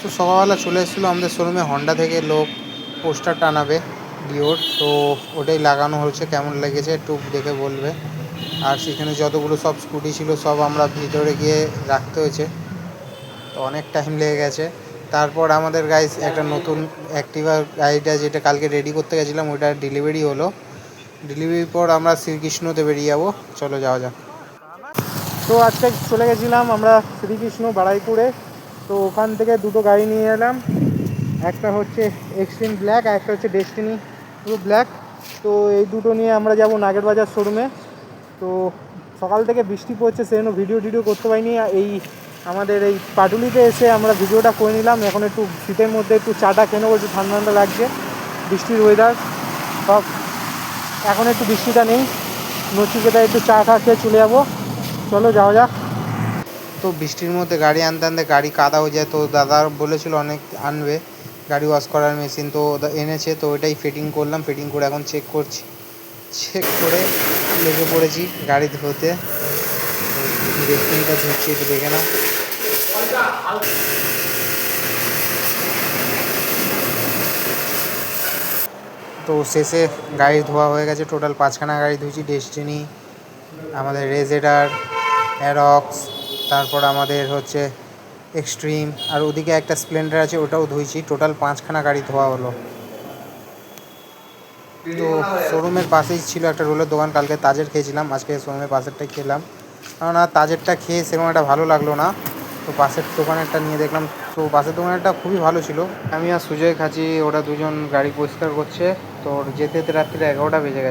তো সকালবেলা চলে এসেছিলো আমাদের শোরুমে হন্ডা থেকে লোক পোস্টার টানাবে ডিওর, তো ওটাই লাগানো হয়েছে। কেমন লেগেছে একটু দেখে বলবে। আর সেখানে যতগুলো সব স্কুটি ছিল সব আমরা ভিতরে গিয়ে রাখতে হয়েছে, তো অনেক টাইম লেগে গেছে। তারপর আমাদের গাইস একটা নতুন অ্যাক্টিভা গাড়িটা যেটা কালকে রেডি করতে গেছিলাম ওইটা ডেলিভারি হলো। ডেলিভারির পর আমরা শ্রীকৃষ্ণতে বেরিয়ে যাবো। চলো যাওয়া যাক। তো আজকে চলে গেছিলাম আমরা শ্রীকৃষ্ণ বারুইপুরে। তো ওখান থেকে দুটো গাড়ি নিয়ে এলাম, একটা হচ্ছে এক্সট্রিম ব্ল্যাক আর একটা হচ্ছে ডেস্টিনি পুরো ব্ল্যাক। তো এই দুটো নিয়ে আমরা যাব নাগেরবাজার শোরুমে। তো সকাল থেকে বৃষ্টি পড়ছে, সেজন্য ভিডিও করতে পারিনি। এই আমাদের এই পাটুলিতে এসে আমরা ভিডিওটা করে নিলাম। এখন একটু শীতের মধ্যে একটু চাটা খেয়ে নেবো, একটু ঠান্ডা ঠান্ডা লাগছে, বৃষ্টির ওয়েদার সব। এখন একটু বৃষ্টিটা নেই, নচিকেতায় একটু চা খেয়ে চলে যাবো। চলো যাওয়া যাক। তো বৃষ্টির মধ্যে গাড়ি আনতে আনতে গাড়ি কাদা হয়ে যায়। তো দাদা বলেছিল অনেক আনবে গাড়ি ওয়াশ করার মেশিন, তো এনেছে। তো ওইটাই ফিটিং করলাম, ফিটিং করে এখন চেক করছি, চেক করে লেগে পড়েছি গাড়ি ধুতে। ডেস্টিনিটা ধুচ্ছি, একটু দেখে নাও। তো শেষে গাড়ি ধোয়া হয়ে গেছে, টোটাল 5খানা গাড়ি ধুয়েছি। ডেস্টিনি, আমাদের রেজেডার, অ্যারক্স, তারপর আমাদের হচ্ছে এক্সট্রিম, আর ওদিকে একটা স্প্লেন্ডার আছে ওটাও ধুইছি। টোটাল 5খানা গাড়ি ধোয়া হলো। তো শোরুমের পাশেই ছিল একটা রোলের দোকান, কালকে তাজের খেয়েছিলাম, আজকে শোরুমের পাশেরটাই খেলাম। কেননা তাজেরটা খেয়ে সেরকম একটা ভালো লাগলো না, তো পাশের দোকানেরটা নিয়ে দেখলাম। তো পাশের দোকানেরটা খুবই ভালো ছিল। আমি আর সুজয় খাচ্ছি, ওরা দুজন গাড়ি পরিষ্কার করছে। তো যেতে যেতে রাত্রি 11টা বেজে গেছে।